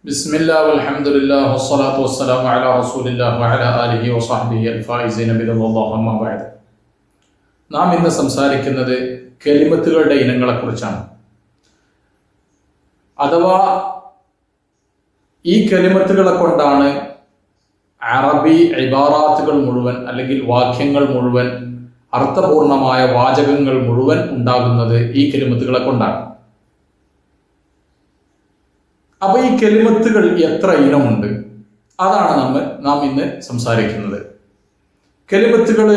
ബിസ്മില്ലാ വൽഹംദുലില്ലാ വസ്സലാത്തു വസ്സലാമു അലാ റസൂലില്ലാ വഅലാ ആലിഹി വസഹ്ബിഹി അൽഫായിസീന ബിറളില്ലാഹി അമ്മാ ബഅദ്. നാം ഇന്ന് സംസാരിക്കുന്നത് കലിമത്തുകളുടെ ഇനങ്ങളെക്കുറിച്ചാണ്. അഥവാ ഈ കലിമത്തുകളെ കൊണ്ടാണ് അറബി ഇബാറാത്തുകൾ മുഴുവൻ അല്ലെങ്കിൽ വാക്യങ്ങൾ മുഴുവൻ, അർത്ഥപൂർണമായ വാചകങ്ങൾ മുഴുവൻ ഉണ്ടാകുന്നത് ഈ കലിമത്തുകളെ കൊണ്ടാണ്. അപ്പൊ ഈ കലിമത്തുകൾ എത്ര ഇനമുണ്ട്, അതാണ് നാം ഇന്ന് സംസാരിക്കുന്നത്. കലിമത്തുകൾ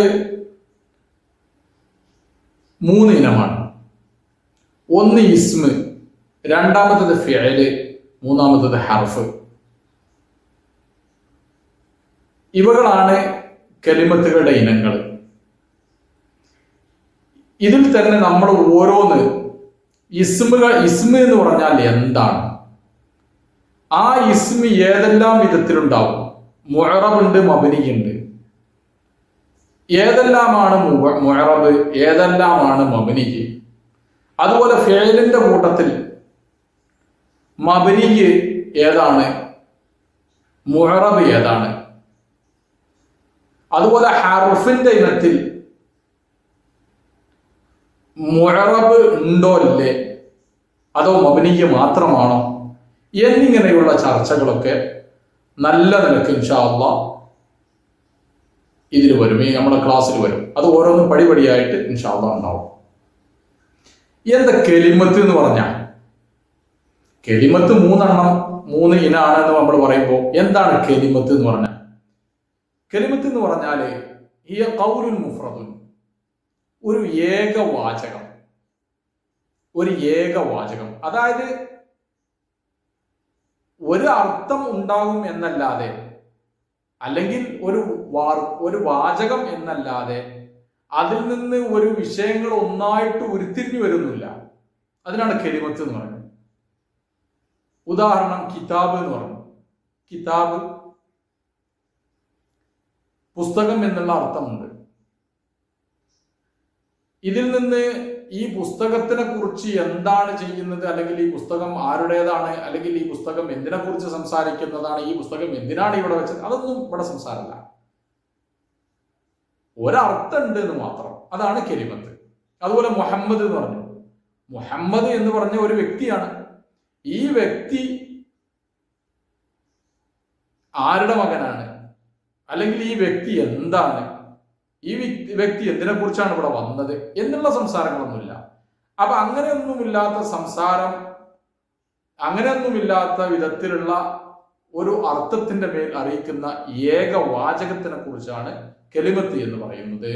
3 ഇനമാണ്. ഒന്ന് ഇസ്മ്, രണ്ടാമത്തത് ഫിഅല്, മൂന്നാമത്തത് ഹർഫ്. ഇവകളാണ് കലിമത്തുകളുടെ ഇനങ്ങൾ. ഇതിൽ തന്നെ നമ്മൾ ഓരോന്ന് ഇസ്മ എന്ന് പറഞ്ഞാൽ എന്താണ്, ആ ഇസ്മി ഏതെല്ലാം വിധത്തിലുണ്ടാവും, മുഅറബുണ്ട്, മബ്നിയുണ്ട്. ഏതെല്ലാമാണ് മുഅറബ്, ഏതെല്ലാമാണ് മബ്നി. അതുപോലെ ഫിഅലിന്റെ കൂട്ടത്തിൽ മബ്നി ഏതാണ്, മുഅറബ് ഏതാണ്. അതുപോലെ ഹർഫിന്റെ ഇനത്തിൽ മുഅറബ് ഉണ്ടോ ഇല്ലേ, അതോ മബ്നി മാത്രമാണോ എന്നിങ്ങനെയുള്ള ചർച്ചകളൊക്കെ നല്ല നിലക്ക് ഇൻഷാ അല്ലാഹ് ഇതിൽ വരും, ഈ നമ്മുടെ ക്ലാസ്സിൽ വരും. അത് ഓരോന്നും പടിപടിയായിട്ട് ഇൻഷാ അല്ലാഹ് ഉണ്ടാവും. എന്താ കലിമത്ത് എന്ന് പറഞ്ഞാൽ? കലിമത്ത് 3 ഇനാണെന്ന് നമ്മൾ പറയുമ്പോൾ എന്താണ് കലിമത്ത് എന്ന് പറഞ്ഞാൽ? കലിമത്ത് എന്ന് പറഞ്ഞാല് ഹിയ ഖൗലുൻ മുഫ്രദുൻ, ഒരു ഏകവാചകം. ഒരു ഏകവാചകം, അതായത് ഒരു അർത്ഥം ഉണ്ടാകും എന്നല്ലാതെ, അല്ലെങ്കിൽ ഒരു വാചകം എന്നല്ലാതെ അതിൽ നിന്ന് ഒരു വിഷയങ്ങൾ ഒന്നായിട്ട് ഉരുത്തിരിഞ്ഞു വരുന്നില്ല. അതിനാണ് കലിമത്ത് എന്ന് പറയുന്നത്. ഉദാഹരണം കിതാബ് എന്ന് പറഞ്ഞു. കിതാബ് പുസ്തകം എന്നുള്ള അർത്ഥമുണ്ട്. ഇതിൽ നിന്ന് ഈ പുസ്തകത്തിനെ കുറിച്ച് എന്താണ് ചെയ്യുന്നത്, അല്ലെങ്കിൽ ഈ പുസ്തകം ആരുടേതാണ്, അല്ലെങ്കിൽ ഈ പുസ്തകം എന്തിനെ കുറിച്ച് സംസാരിക്കുന്നതാണ്, ഈ പുസ്തകം എന്തിനാണ് ഇവിടെ വെച്ചത്, അതൊന്നും ഇവിടെ സംസാരമല്ല. ഒരർത്ഥം ഉണ്ട് എന്ന് മാത്രം. അതാണ് കലിമത്ത്. അതുപോലെ മുഹമ്മദ് എന്ന് പറഞ്ഞു. മുഹമ്മദ് എന്ന് പറഞ്ഞ ഒരു വ്യക്തിയാണ്. ഈ വ്യക്തി ആരുടെ മകനാണ്, അല്ലെങ്കിൽ ഈ വ്യക്തി എന്താണ്, ഈ വ്യക്തി എന്തിനെ കുറിച്ചാണ് ഇവിടെ വന്നത് എന്നുള്ള സംസാരങ്ങളൊന്നുമില്ല. അപ്പൊ അങ്ങനെയൊന്നുമില്ലാത്ത സംസാരം, അങ്ങനെയൊന്നുമില്ലാത്ത വിധത്തിലുള്ള ഒരു അർത്ഥത്തിന്റെ മേൽ അറിയിക്കുന്ന ഏകവാചകത്തിനെ കുറിച്ചാണ് കലിമത്ത് എന്ന് പറയുന്നത്.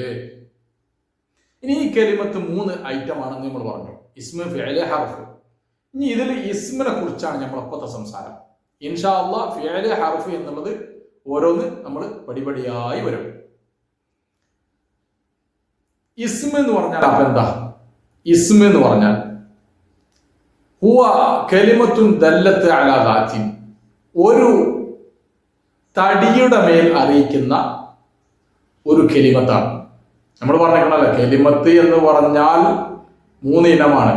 ഇനി ഈ കലിമത്ത് 3 ഐറ്റം ആണെന്ന് നമ്മൾ പറഞ്ഞു: ഇസ്മ, ഫിഅല്, ഹർഫ്. ഇനി ഇതിൽ ഇസ്മിനെ കുറിച്ചാണ് നമ്മൾ ഇപ്പോഴത്തെ സംസാരം. ഇൻഷാ അല്ലാഹ് ഫിഅല്, ഹർഫ് എന്നുള്ളത് ഓരോന്ന് നമ്മൾ പടിപടിയായി വരും. ഇസ്മ എന്ന് പറഞ്ഞാൽ അപ്പൊ എന്താ? ഇസ്മ എന്ന് പറഞ്ഞാൽ ഹുവ കലിമത്തുൻ ദല്ലത്ത് അലാ ദാത്തിൻ, ഒരു തടിയുടെ മേൽ അറിയിക്കുന്ന ഒരു കലിമത്താണ്. നമ്മൾ പറഞ്ഞിട്ടുണ്ടല്ലോ, കലിമത്ത് എന്ന് പറഞ്ഞാൽ 3 ഇനമാണ്: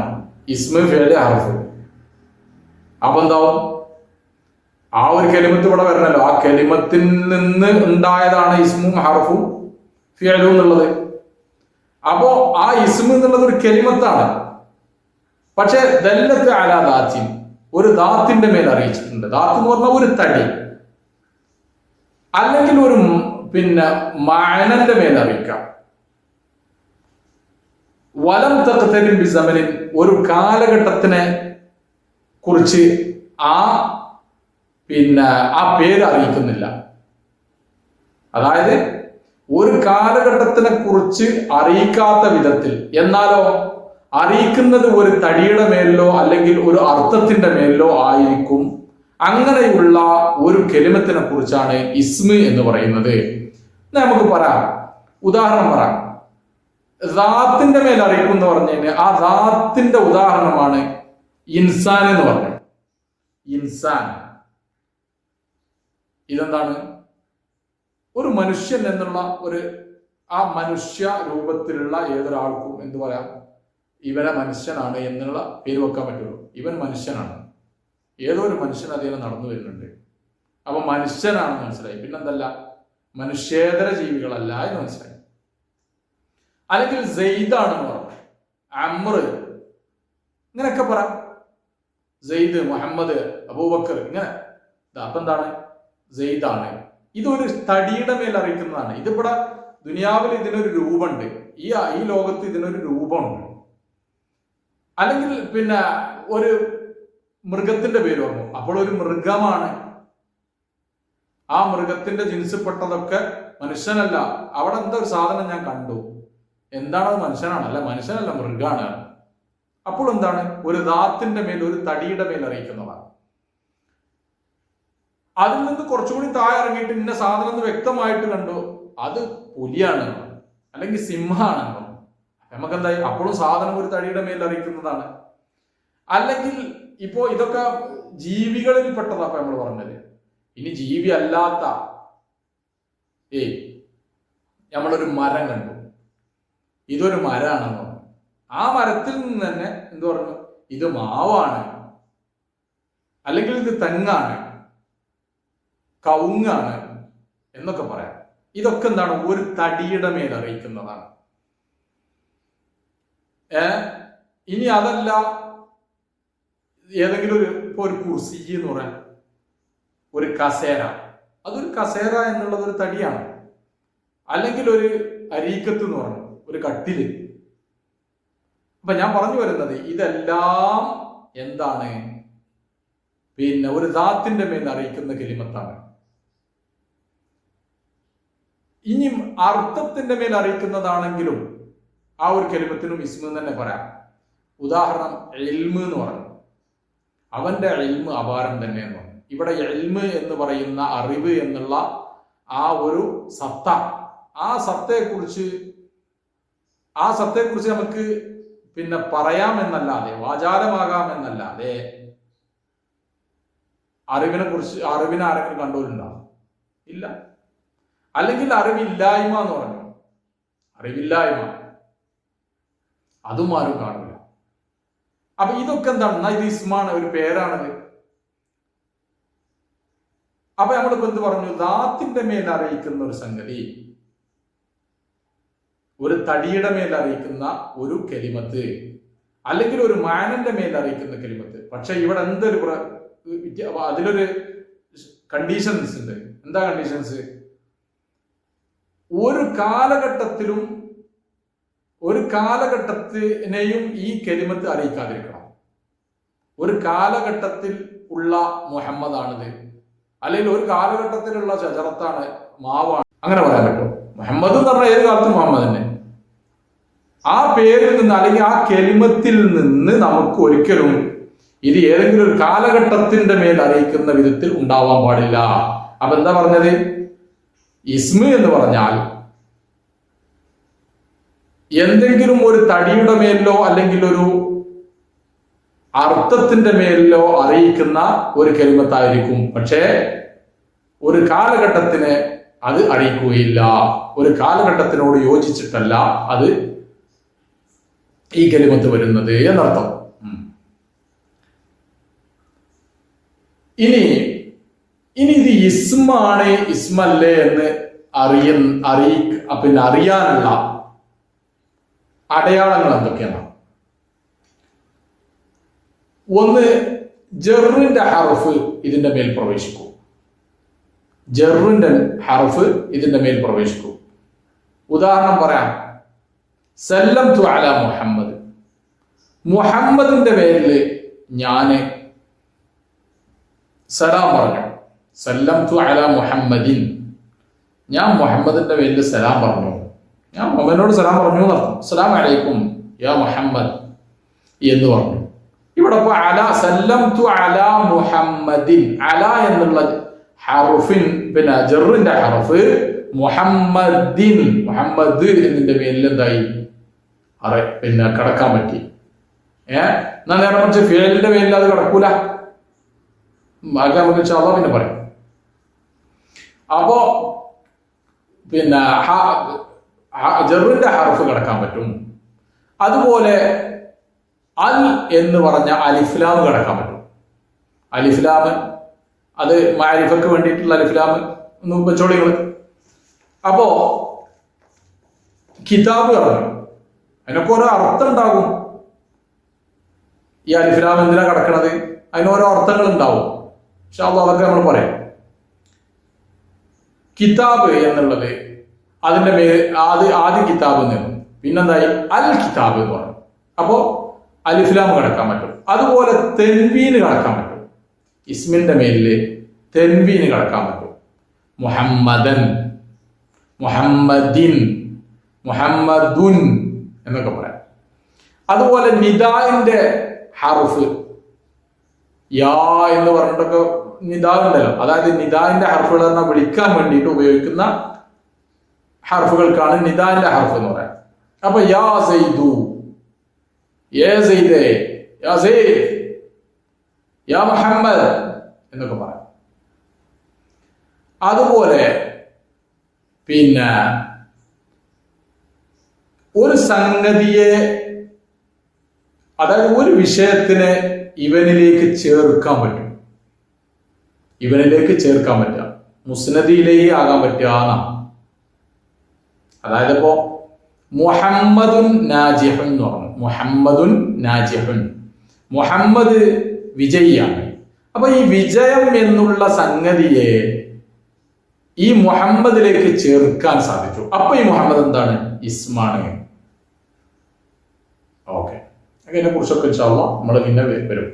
ഇസ്മ, ഫിഅല്, ഹർഫ്. അപ്പൊ എന്താവും? ആ ഒരു കലിമത്ത് ഇവിടെ വരണല്ലോ. ആ കലിമത്തിൽ നിന്ന് ഉണ്ടായതാണ് ഇസ്മും ഹർഫും ഫിഅലും എന്നുള്ളത്. അപ്പോ ആ ഇസ്മ എന്നുള്ളത് ഒരു കലിമത്താണ്. പക്ഷെ ദല്ലത്ത് അലാ ദാത്തിൻ, ഒരു ദാത്തിന്റെ മേൽ അറിയിച്ചിട്ടുണ്ട്. ദാത്ത് എന്ന് പറഞ്ഞാൽ ഒരു തടി, അല്ലെങ്കിൽ ഒരു മഅനന്റെ മേൽ അറിയിക്കാം. വലം തഖ്തരിൻ ബിസമനിൻ, ഒരു കാലഘട്ടത്തിനെ കുറിച്ച് ആ പേര് അറിയിക്കുന്നില്ല. അതായത് ഒരു കാലഘട്ടത്തിനെ കുറിച്ച് അറിയിക്കാത്ത വിധത്തിൽ, എന്നാലോ അറിയിക്കുന്നത് ഒരു തടിയുടെ മേലിലോ അല്ലെങ്കിൽ ഒരു അർത്ഥത്തിന്റെ മേലിലോ ആയിരിക്കും. അങ്ങനെയുള്ള ഒരു കലിമത്തിനെ കുറിച്ചാണ് ഇസ്മ എന്ന് പറയുന്നത്. നമുക്ക് പറയാം, ഉദാഹരണം പറയാം. ദാത്തിന്റെ മേൽ അറിയിക്കും എന്ന് പറഞ്ഞു കഴിഞ്ഞാൽ ആ ദാത്തിന്റെ ഉദാഹരണമാണ് ഇൻസാൻ എന്ന് പറഞ്ഞു. ഇൻസാൻ ഇതെന്താണ്? ഒരു മനുഷ്യൻ എന്നുള്ള ആ മനുഷ്യ രൂപത്തിലുള്ള ഏതൊരാൾക്കും എന്ത് പറയാം? ഇവനെ മനുഷ്യനാണ് എന്നുള്ള പേര് വെക്കാൻ പറ്റുള്ളൂ. ഇവൻ മനുഷ്യനാണ്. ഏതോ ഒരു മനുഷ്യൻ അതിനെ നടന്നു വരുന്നുണ്ട്. അപ്പൊ മനുഷ്യനാണെന്ന് മനസ്സിലായി. പിന്നെന്തല്ല, മനുഷ്യേതര ജീവികളല്ല എന്ന് മനസ്സിലായി. അല്ലെങ്കിൽ സെയ്ദാണെന്ന് പറഞ്ഞു, അമ്ര, ഇങ്ങനെയൊക്കെ പറ, സെയ്ദ്, മുഹമ്മദ്, അബൂബക്കർ, ഇങ്ങനെ. അപ്പൊ എന്താണ്? സെയ്ദാണ്. ഇതൊരു തടിയുടെ മേൽ അറിയിക്കുന്നതാണ്. ഇതിവിടെ ദുനിയാവിൽ ഇതിനൊരു രൂപമുണ്ട്, ഈ ലോകത്ത് ഇതിനൊരു രൂപമുണ്ട്. അല്ലെങ്കിൽ പിന്നെ ഒരു മൃഗത്തിന്റെ പേര് പറഞ്ഞു, അപ്പോൾ ഒരു മൃഗമാണ്. ആ മൃഗത്തിന്റെ ജിൻസിൽപ്പെട്ടതൊക്കെ മനുഷ്യനല്ല. അവിടെ എന്താ ഒരു സാധനം ഞാൻ കണ്ടു, എന്താണത്? മനുഷ്യനാണ്. അല്ല, മനുഷ്യനല്ല, മൃഗാണ്. അപ്പോൾ എന്താണ്? ഒരു ദാത്തിന്റെ മേൽ, ഒരു തടിയുടെ മേൽ അറിയിക്കുന്നതാണ്. അതിൽ നിന്ന് കുറച്ചുകൂടി താഴെ ഇറങ്ങിയിട്ട് ഇന്ന സാധനം എന്ന് വ്യക്തമായിട്ട് കണ്ടു, അത് പുലിയാണെന്നോ അല്ലെങ്കിൽ സിംഹാണെന്നോ, നമുക്കെന്തായി? അപ്പോഴും സാധനം ഒരു തടിയുടെ മേൽ അറിയിക്കുന്നതാണ്. അല്ലെങ്കിൽ ഇപ്പോ ഇതൊക്കെ ജീവികളിൽ പെട്ടതാ അപ്പൊ നമ്മൾ പറഞ്ഞത്. ഇനി ജീവി അല്ലാത്ത നമ്മളൊരു മരം കണ്ടു, ഇതൊരു മരമാണെന്ന് പറഞ്ഞു. ആ മരത്തിൽ നിന്ന് തന്നെ എന്ത് പറഞ്ഞു? ഇത് മാവാണ്, അല്ലെങ്കിൽ ഇത് തെങ്ങാണ്, കവുങ്ങാണ് എന്നൊക്കെ പറയാം. ഇതൊക്കെ എന്താണ്? ഒരു തടിയുടെ മേൽ അറിയിക്കുന്നതാണ്. ഇനി അതല്ല, ഏതെങ്കിലും ഒരു കുർസി എന്ന് പറയാൻ, ഒരു കസേര, അതൊരു കസേര എന്നുള്ളത് ഒരു തടിയാണ്. അല്ലെങ്കിൽ ഒരു അരീക്കത്ത് എന്ന് പറഞ്ഞു, ഒരു കട്ടില്. അപ്പൊ ഞാൻ പറഞ്ഞു വരുന്നത് ഇതെല്ലാം എന്താണ്? പിന്നെ ഒരു ദാത്തിന്റെ മേൽ അറിയിക്കുന്ന കലിമത്താണ്. ഇനി അർത്ഥത്തിന്റെ മേൽ അറിയിക്കുന്നതാണെങ്കിലും ആ ഒരു കലിമത്തിനും ഇസ്മ തന്നെ പറയാം. ഉദാഹരണം, ഇൽമ് എന്ന് പറഞ്ഞു, അവന്റെ ഇൽമ് അപാരം തന്നെ എന്ന് പറഞ്ഞു. ഇവിടെ ഇൽമ് എന്ന് പറയുന്ന അറിവ് എന്നുള്ള ആ ഒരു സത്ത, ആ സത്തയെക്കുറിച്ച് നമുക്ക് പിന്നെ പറയാമെന്നല്ലാതെ, വാചാലമാകാമെന്നല്ലാതെ അറിവിനെ ആരെങ്കിലും കണ്ടോലുണ്ടാവും? ഇല്ല. അല്ലെങ്കിൽ അറിവില്ലായ്മ എന്ന് പറഞ്ഞു, അറിവില്ലായ്മ, അതും ആരും കാണില്ല. അപ്പൊ ഇതൊക്കെ എന്താണ്? ഇത് ഇസ്മാണ്, ഒരു പേരാണത്. അപ്പൊ നമ്മളിപ്പോ എന്ത് പറഞ്ഞു? ദാത്തിന്റെ മേൽ അറിയിക്കുന്ന ഒരു സംഗതി, ഒരു തടിയുടെ മേൽ അറിയിക്കുന്ന ഒരു കലിമത്ത്, അല്ലെങ്കിൽ ഒരു മാനന്റെ മേൽ അറിയിക്കുന്ന കലിമത്ത്. പക്ഷെ ഇവിടെ എന്തൊരു അതിലൊരു കണ്ടീഷൻസ് ഉണ്ട്. എന്താ കണ്ടീഷൻസ്? ഒരു കാലഘട്ടത്തിനെയും ഈ കലിമത്ത് അറിയിക്കാതിരിക്കണം. ഒരു കാലഘട്ടത്തിൽ ഉള്ള മുഹമ്മദാണിത്, അല്ലെങ്കിൽ ഒരു കാലഘട്ടത്തിലുള്ള ഷജറത്താണ്, മാവാണ്, അങ്ങനെ പറയാൻ പറ്റും. മുഹമ്മദ് എന്ന് പറഞ്ഞാൽ ഏത് കാലത്തും മുഹമ്മദ് തന്നെ. ആ പേരിൽ നിന്ന് അല്ലെങ്കിൽ ആ കലിമത്തിൽ നിന്ന് നമുക്ക് ഒരിക്കലും ഇത് ഏതെങ്കിലും ഒരു കാലഘട്ടത്തിന്റെ മേൽ അറിയിക്കുന്ന വിധത്തിൽ ഉണ്ടാവാൻ പാടില്ല. അപ്പൊ എന്താ പറഞ്ഞത്? ഇസ്മ എന്ന് പറഞ്ഞാൽ എന്തെങ്കിലും ഒരു തടിയുടെ മേലിലോ അല്ലെങ്കിൽ ഒരു അർത്ഥത്തിന്റെ മേലിലോ അറിയിക്കുന്ന ഒരു കലിമത്തായിരിക്കും. പക്ഷേ ഒരു കാലഘട്ടത്തിന് അത് അറിയിക്കുകയില്ല. ഒരു കാലഘട്ടത്തിനോട് യോജിച്ചിട്ടല്ല അത് ഈ കലിമത്ത് വരുന്നത് എന്നർത്ഥം. ഇനി ഇത് ഇസ്മാണ് ഇസ്മല്ലേ എന്ന് അറിയാനുള്ള അടയാളങ്ങൾ എന്തൊക്കെയാണ്? ഒന്ന്, ജറിന്റെ ഹർഫ് ഇതിന്റെ മേൽ പ്രവേശിക്കും. ജറിന്റെ ഹർഫ് ഇതിന്റെ മേൽ പ്രവേശിക്കും. ഉദാഹരണം പറയാം, സല്ലംതു അലാ മുഹമ്മദ്, മുഹമ്മദിന്റെ പേരില് ഞാന് സലാം പറഞ്ഞു. സല്ലംതു അലാ മുഹമ്മദിൻ, ഞാൻ മുഹമ്മദിന്റെ പേരിൽ സലാം പറഞ്ഞു, ഞാൻ മുഹമ്മദിനോട് സലാം പറഞ്ഞു എന്നർത്ഥം. അസ്സലാമു അലൈക്കും യാ മുഹമ്മദ് എന്ന് പറഞ്ഞു. ഇവിടെ ഇപ്പൊ സല്ലംതു അലാ മുഹമ്മദിൻ, അല എന്നുള്ള ഹർഫിൻ പിന്നെ ജറിന്റെ ഹർഫ് മുഹമ്മദിൻ, മുഹമ്മദ് എന്നതിന്റെ പേരിൽ എന്തായി പിന്നെ കിടക്കാൻ പറ്റി. എന്നാ നേരെ മറിച്ച് ഫേലിന്റെ പേരിൽ അത് കിടക്കൂല. ബാക്കി നമുക്ക് ഇൻഷാല്ലാഹ് പിന്നെ പറയും. അപ്പോ പിന്നെ ജറിന്റെ ഹർഫ് കിടക്കാൻ പറ്റും. അതുപോലെ അൽ എന്ന് പറഞ്ഞ അലിഫ്ലാം കിടക്കാൻ പറ്റും. അലിഫ്ലാം അത് മാരിഫക്ക് വേണ്ടിയിട്ടുള്ള അലിഫ്ലാം ഒന്ന് വെച്ചോളികൾ. അപ്പോ കിതാബ് ഇറങ്ങും, അതിനൊക്കെ ഓരോ അർത്ഥം ഉണ്ടാകും. ഈ അലിഫ്ലാം എന്തിനാ കിടക്കണത്, അതിനോരോ അർത്ഥങ്ങൾ ഉണ്ടാവും. പക്ഷെ അതൊക്കെ നമ്മൾ പറയാം. കിതാബ് എന്നുള്ളത് അതിന്റെ ആദ്യ കിതാബ് നിന്നും പിന്നെന്തായി അൽ കിതാബ് എന്ന് പറഞ്ഞു. അപ്പോ അലിഫ്ലാം കിടക്കാൻ പറ്റും. അതുപോലെ തെൻവീന് കിടക്കാൻ പറ്റും. ഇസ്മിന്റെ മേലില് തെൻവീന് കിടക്കാൻ പറ്റും. മുഹമ്മദൻ, മുഹമ്മദിൻ, മുഹമ്മദുൻ എന്നൊക്കെ പറയാം. അതുപോലെ നിദാന്റെ ഹർഫ് യാ എന്ന് പറഞ്ഞിട്ടൊക്കെ നിദാ ഉണ്ടല്ലോ, അതായത് നിദാന്റെ ഹർഫുകൾ പറഞ്ഞാൽ വിളിക്കാൻ വേണ്ടിയിട്ട് ഉപയോഗിക്കുന്ന ഹർഫുകൾക്കാണ് നിദാന്റെ ഹർഫ് എന്ന് പറയാം. അപ്പൊ യാ സൈദു, യാ സൈദേ, യാ സൈദ്, യാ മുഹമ്മദ് എന്നൊക്കെ പറയാം. അതുപോലെ പിന്നെ ഒരു സംഗതിയെ, അതായത് ഒരു വിഷയത്തിനെ ഇവനിലേക്ക് ചേർക്കാൻ പറ്റും. ഇവനിലേക്ക് ചേർക്കാൻ പറ്റുക, മുസ്നദിയിലേക്ക് ആകാൻ പറ്റുക. അതായത് ഇപ്പോ മുഹമ്മദുൻ നാജിഹുൻ എന്ന് പറഞ്ഞു. മുഹമ്മദുൻ നാജിഹുൻ, മുഹമ്മദ് വിജയിയാണ്. അപ്പൊ ഈ വിജയം എന്നുള്ള സംഗതിയെ ഈ മുഹമ്മദിലേക്ക് ചേർക്കാൻ സാധിച്ചു. അപ്പൊ ഈ മുഹമ്മദ് എന്താണ്? ഇസ്മാണ്. ഓക്കെ, അതിനെ കുറിച്ചൊക്കെ ഇൻഷാ അല്ലാഹ് നമ്മൾ പിന്നെ വരും.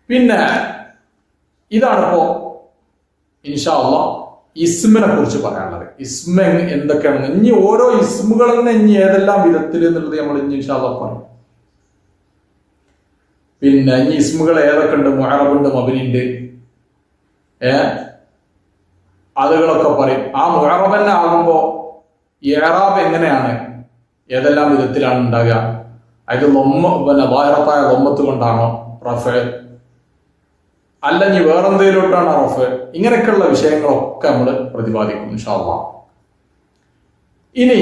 പിന്നെ ഇതാണിപ്പോ ഇൻഷാ അല്ലാഹ് ഇസ്മിനെ കുറിച്ച് പറയാനുള്ളത്. ഇസ്മ എന്തൊക്കെയാണെന്ന്, ഇനി ഓരോ ഇസ്മുകൾ തന്നെ ഇനി ഏതെല്ലാം വിധത്തിൽ എന്നുള്ളത് നമ്മൾ ഇനി ഇൻഷാ അല്ലാഹ് പറയും. പിന്നെ ഇനി ഇസ്മുകൾ ഏതൊക്കെ ഉണ്ട്, മുഅറബുണ്ട്, മബ്നിയുണ്ട്, അതുകളൊക്കെ പറയും. ആ മുഅറബ് തന്നെ ആകുമ്പോ ഇഅ്റാബ് എങ്ങനെയാണ്, ഏതെല്ലാം വിധത്തിലാണ് ഉണ്ടാകുക, അത് പിന്നെ വാഹിറത്തായ ലൊമ്മത്ത് കൊണ്ടാണോ റഫ്, അല്ലെങ്കിൽ വേറെന്തെങ്കിലോട്ടാണോ റഫ്, ഇങ്ങനെയൊക്കെയുള്ള വിഷയങ്ങളൊക്കെ നമ്മൾ പ്രതിപാദിക്കും ഇൻഷാ അല്ലാഹ്. ഇനി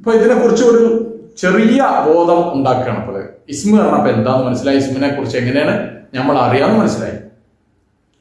ഇപ്പൊ ഇതിനെക്കുറിച്ച് ഒരു ചെറിയ ബോധം ഉണ്ടാക്കുകയാണ്. അപ്പോൾ ഇസ്മ പറഞ്ഞപ്പോ എന്താന്ന് മനസ്സിലായി, ഇസ്മിനെ കുറിച്ച് എങ്ങനെയാണ് നമ്മൾ അറിയാമെന്ന് മനസ്സിലായി.